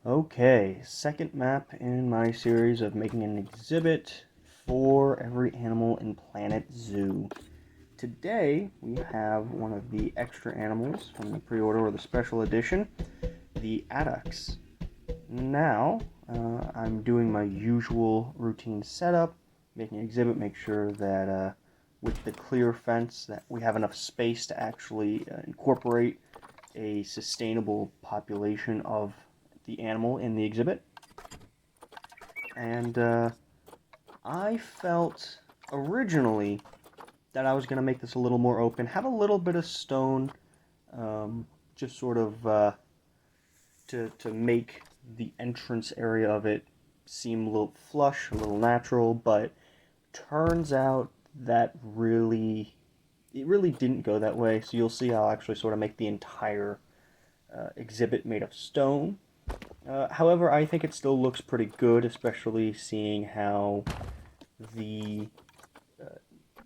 Okay, second map in my series of making an exhibit for every animal in Planet Zoo. Today we have one of the extra animals from the pre-order or the special edition, the Addax. Now, I'm doing my usual routine setup, making an exhibit, make sure that with the clear fence that we have enough space to actually incorporate a sustainable population of the animal in the exhibit. And I felt originally that I was going to make this a little more open, have a little bit of stone, just sort of to make the entrance area of it seem a little flush, a little natural, but turns out that it really didn't go that way. So you'll see I'll actually sort of make the entire exhibit made of stone. However, I think it still looks pretty good, especially seeing how the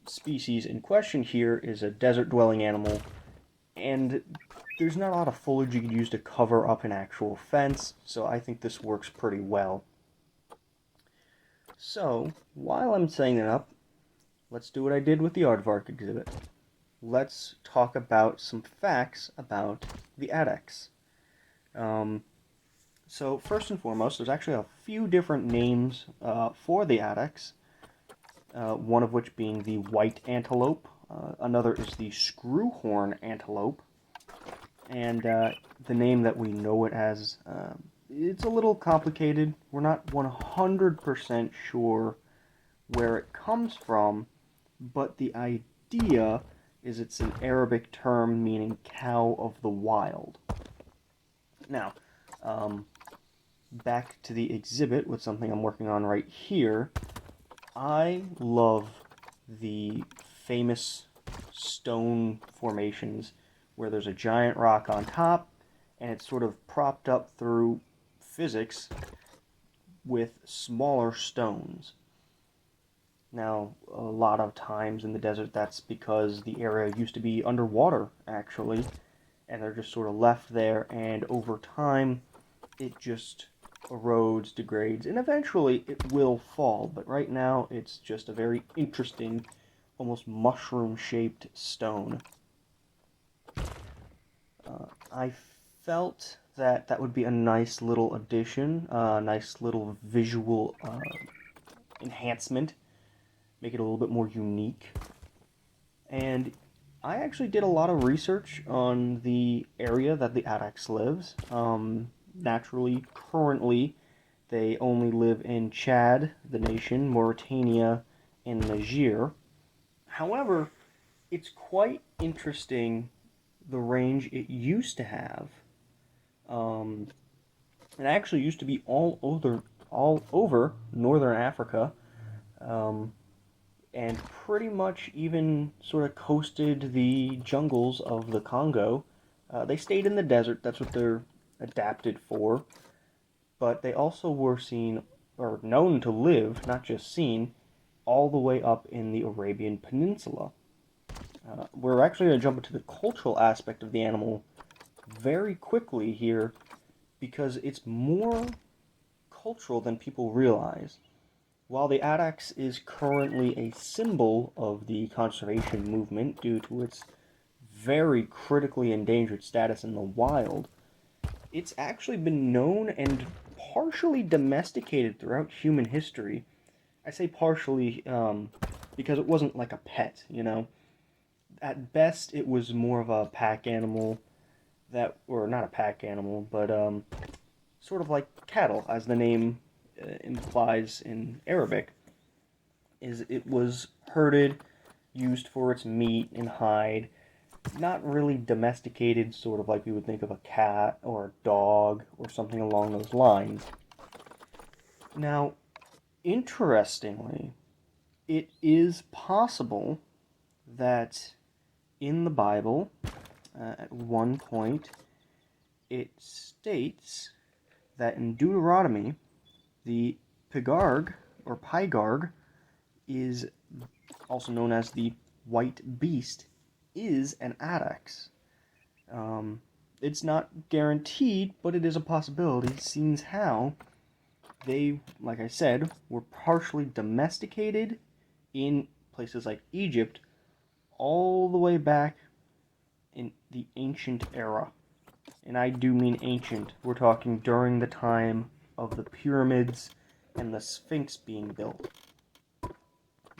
species in question here is a desert-dwelling animal, and there's not a lot of foliage you could use to cover up an actual fence, so I think this works pretty well. So, while I'm setting it up, let's do what I did with the Aardvark exhibit. Let's talk about some facts about the Addax. So first and foremost, there's actually a few different names for the Addax, one of which being the white antelope, another is the screwhorn antelope, and the name that we know it as, it's a little complicated. We're not 100% sure where it comes from, but the idea is it's an Arabic term meaning cow of the wild. Now, back to the exhibit with something I'm working on right here. I love the famous stone formations where there's a giant rock on top and it's sort of propped up through physics with smaller stones. Now, a lot of times in the desert that's because the area used to be underwater, actually, and they're just sort of left there, and over time it just erodes, degrades, and eventually it will fall, but right now it's just a very interesting, almost mushroom-shaped stone. I felt that that would be a nice little addition, a nice little visual enhancement, make it a little bit more unique. And I actually did a lot of research on the area that the Addax lives. Naturally, currently, they only live in Chad, the nation, Mauritania, and Niger. However, it's quite interesting the range it used to have. It actually used to be all over northern Africa, and pretty much even sort of coasted the jungles of the Congo. They stayed in the desert, that's what they're adapted for, but they also were seen, or known to live, not just seen, all the way up in the Arabian Peninsula. We're actually going to jump into the cultural aspect of the animal very quickly here, because it's more cultural than people realize. While the Addax is currently a symbol of the conservation movement due to its very critically endangered status in the wild, it's actually been known and partially domesticated throughout human history. I say partially because it wasn't like a pet, you know. At best, it was more of a pack animal or not a pack animal, but sort of like cattle, as the name implies in Arabic. Is it was herded, used for its meat and hide, not really domesticated, sort of like we would think of a cat or a dog or something along those lines. Now, interestingly, it is possible that in the Bible, at one point, it states that in Deuteronomy, the Pigarg, or Pygarg, is also known as the white beast, is an Addax. It's not guaranteed, but it is a possibility, seeing how they, like I said, were partially domesticated in places like Egypt all the way back in the ancient era. And I do mean ancient. We're talking during the time of the pyramids and the Sphinx being built.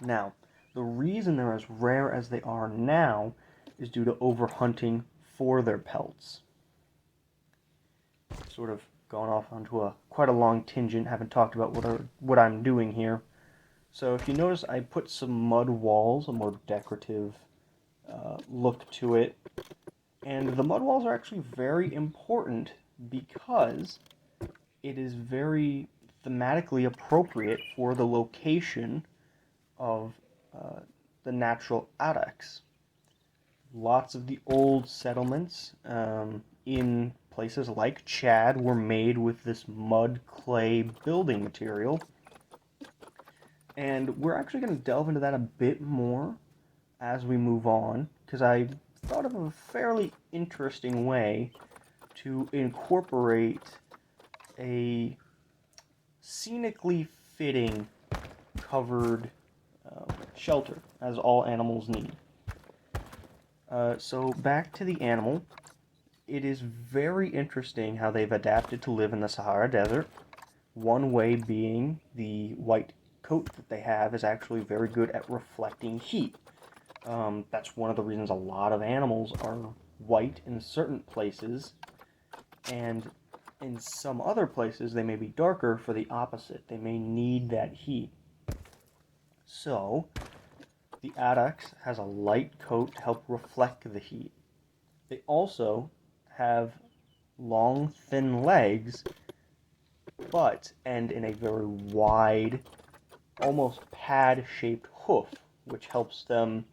Now, the reason they're as rare as they are now is due to overhunting for their pelts. Sort of gone off onto quite a long tangent, haven't talked about what I'm doing here. So if you notice, I put some mud walls, a more decorative look to it. And the mud walls are actually very important because it is very thematically appropriate for the location of the natural Addax. Lots of the old settlements in places like Chad were made with this mud clay building material. And we're actually going to delve into that a bit more as we move on, because I thought of a fairly interesting way to incorporate a scenically fitting covered shelter, as all animals need. So back to the animal. It is very interesting how they've adapted to live in the Sahara Desert. One way being the white coat that they have is actually very good at reflecting heat. That's one of the reasons a lot of animals are white in certain places, and in some other places they may be darker for the opposite. They may need that heat. So, the Addax has a light coat to help reflect the heat. They also have long, thin legs, but end in a very wide, almost pad-shaped hoof, which helps them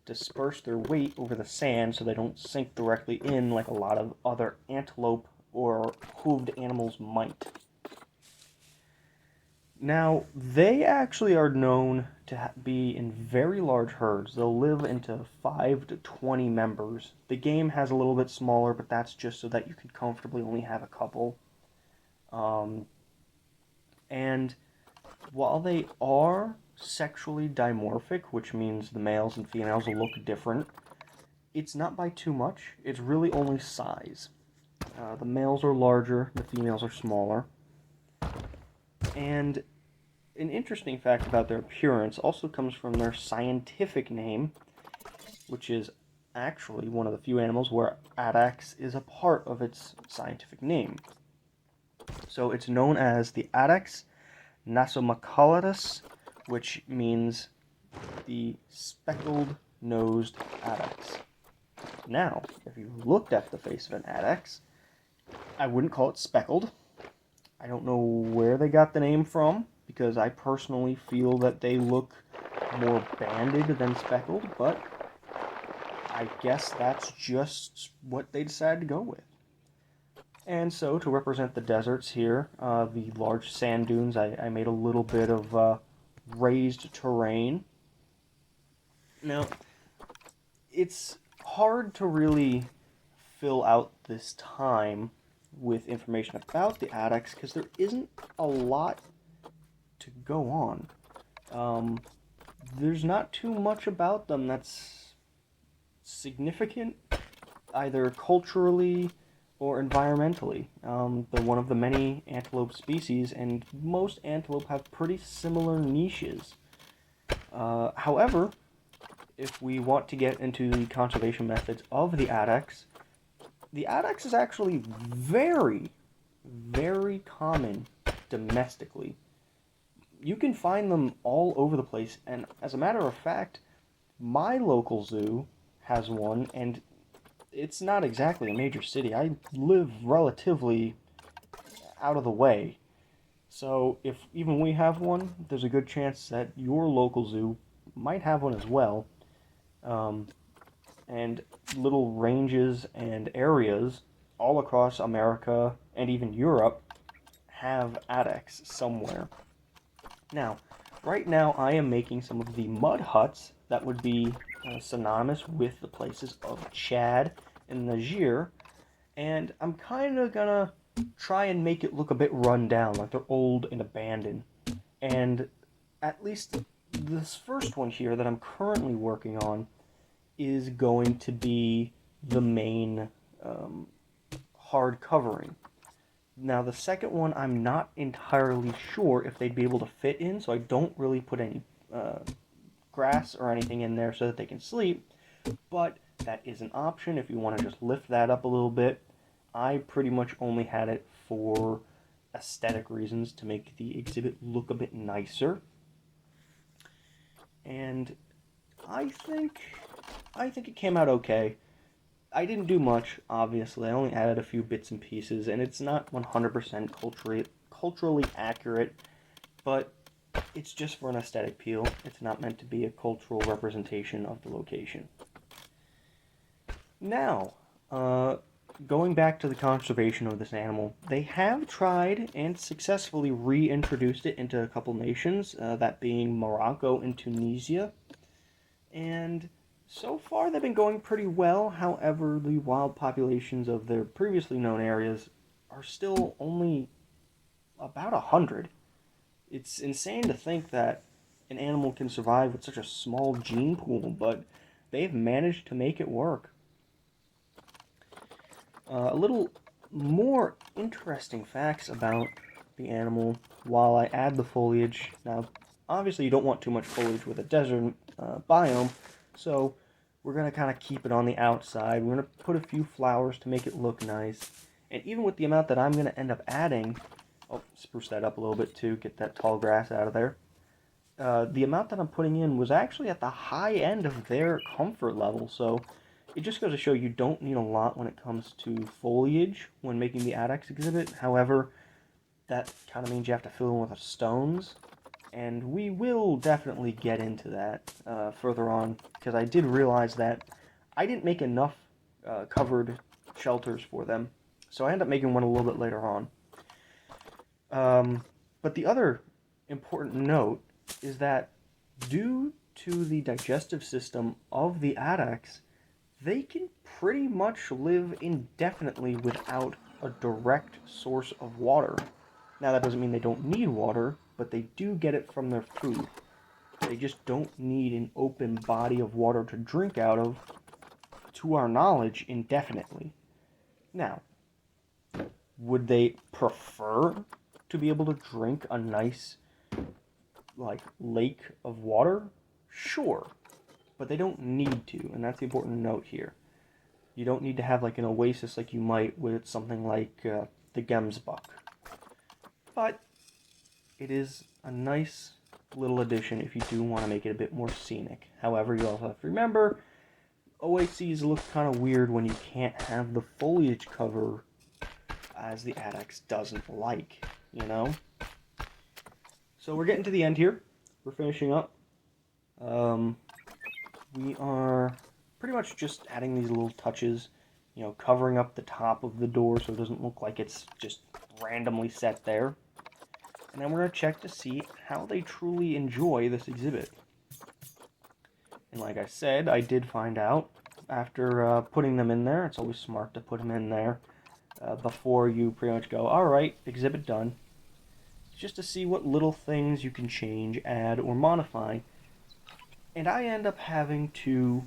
disperse their weight over the sand so they don't sink directly in like a lot of other antelope or hooved animals might. Now, they actually are known to be in very large herds. They'll live into 5 to 20 members. The game has a little bit smaller, but that's just so that you can comfortably only have a couple. And while they are sexually dimorphic, which means the males and females will look different, it's not by too much. It's really only size. The males are larger, the females are smaller. And an interesting fact about their appearance also comes from their scientific name, which is actually one of the few animals where Addax is a part of its scientific name. So it's known as the Addax nasomaculatus, which means the speckled-nosed Addax. Now, if you looked at the face of an Addax, I wouldn't call it speckled. I don't know where they got the name from, because I personally feel that they look more banded than speckled, but I guess that's just what they decided to go with. And so, to represent the deserts here, the large sand dunes, I made a little bit of raised terrain. Now, it's hard to really fill out this time with information about the Addax because there isn't a lot to go on. There's not too much about them that's significant, either culturally or environmentally. They're one of the many antelope species, and most antelope have pretty similar niches. However, if we want to get into the conservation methods of the Addax is actually very, very common domestically. You can find them all over the place, and as a matter of fact, my local zoo has one, and it's not exactly a major city. I live relatively out of the way. So if even we have one, there's a good chance that your local zoo might have one as well. And little ranges and areas all across America and even Europe have Addax somewhere. Now, right now I am making some of the mud huts that would be synonymous with the places of Chad and Niger, And I'm kind of gonna try and make it look a bit run down, like they're old and abandoned. And at least this first one here that I'm currently working on is going to be the main um, hard covering. Now the second one I'm not entirely sure if they'd be able to fit in, so I don't really put any uh, grass or anything in there so that they can sleep, but that is an option if you want to just lift that up a little bit. I pretty much only had it for aesthetic reasons to make the exhibit look a bit nicer. And I think it came out okay. I didn't do much, obviously. I only added a few bits and pieces, and it's not 100% culturally accurate, but it's just for an aesthetic appeal. It's not meant to be a cultural representation of the location. Now, going back to the conservation of this animal, they have tried and successfully reintroduced it into a couple nations, that being Morocco and Tunisia. And so far they've been going pretty well. However, the wild populations of their previously known areas are still only about 100. It's insane to think that an animal can survive with such a small gene pool, but they've managed to make it work. A little more interesting facts about the animal while I add the foliage. Now, obviously you don't want too much foliage with a desert biome, so we're going to kind of keep it on the outside. We're going to put a few flowers to make it look nice. And even with the amount that I'm going to end up adding, oh, spruce that up a little bit too, get that tall grass out of there. The amount that I'm putting in was actually at the high end of their comfort level, so it just goes to show you don't need a lot when it comes to foliage when making the Addax exhibit. However, that kind of means you have to fill in with stones, and we will definitely get into that further on, because I did realize that I didn't make enough covered shelters for them, so I ended up making one a little bit later on. But the other important note is that due to the digestive system of the Addax, they can pretty much live indefinitely without a direct source of water. Now, that doesn't mean they don't need water, but they do get it from their food. They just don't need an open body of water to drink out of, to our knowledge, indefinitely. Now, would they prefer to be able to drink a nice, like, lake of water? Sure. But they don't need to, and that's the important note here. You don't need to have like an oasis like you might with something like the Gemsbuck. But it is a nice little addition if you do want to make it a bit more scenic. However, you also have to remember, oases look kind of weird when you can't have the foliage cover as the Addax doesn't like, you know? So we're getting to the end here. We're finishing up. We are pretty much just adding these little touches, you know, covering up the top of the door so it doesn't look like it's just randomly set there. And then we're going to check to see how they truly enjoy this exhibit. And like I said, I did find out after putting them in there, it's always smart to put them in there before you pretty much go, alright, exhibit done. Just to see what little things you can change, add, or modify. And I end up having to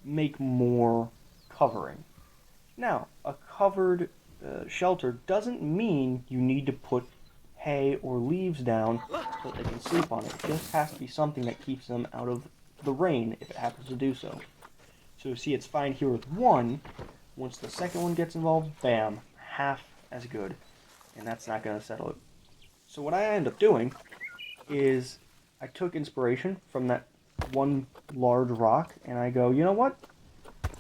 make more covering. Now, a covered shelter doesn't mean you need to put hay or leaves down so that they can sleep on it. It just has to be something that keeps them out of the rain if it happens to do so. So you see it's fine here with one. Once the second one gets involved, bam, half as good. And that's not going to settle it. So what I end up doing is I took inspiration from that one large rock, and I go, you know what?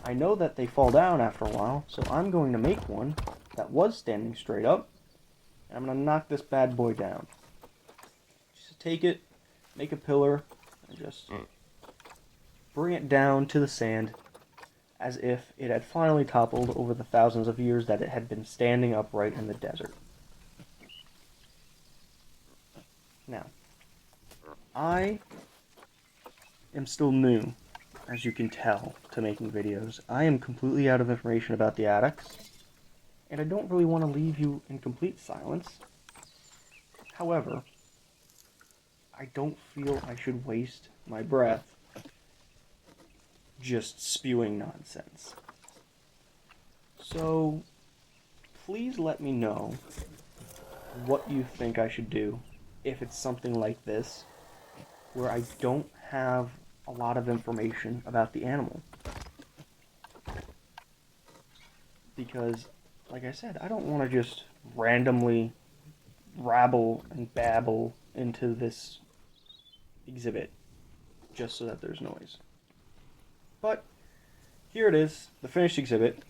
I know that they fall down after a while, so I'm going to make one that was standing straight up, and I'm going to knock this bad boy down. Just take it, make a pillar, and just bring it down to the sand as if it had finally toppled over the thousands of years that it had been standing upright in the desert. Now, I am still new, as you can tell, to making videos. I am completely out of information about the Addax. and I don't really want to leave you in complete silence. However, I don't feel I should waste my breath just spewing nonsense. So, please let me know what you think I should do if it's something like this, where I don't have a lot of information about the animal. Because, like I said, I don't want to just randomly rabble and babble into this exhibit just so that there's noise. But here it is, the finished exhibit.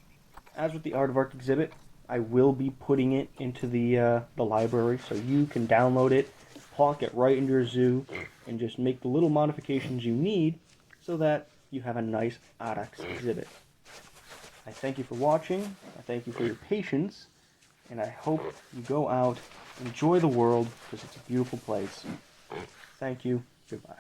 As with the Aardvark exhibit, I will be putting it into the library so you can download it, plonk it right into your zoo, and just make the little modifications you need so that you have a nice Addax exhibit. I thank you for watching, I thank you for your patience, and I hope you go out, enjoy the world, because it's a beautiful place. Thank you, goodbye.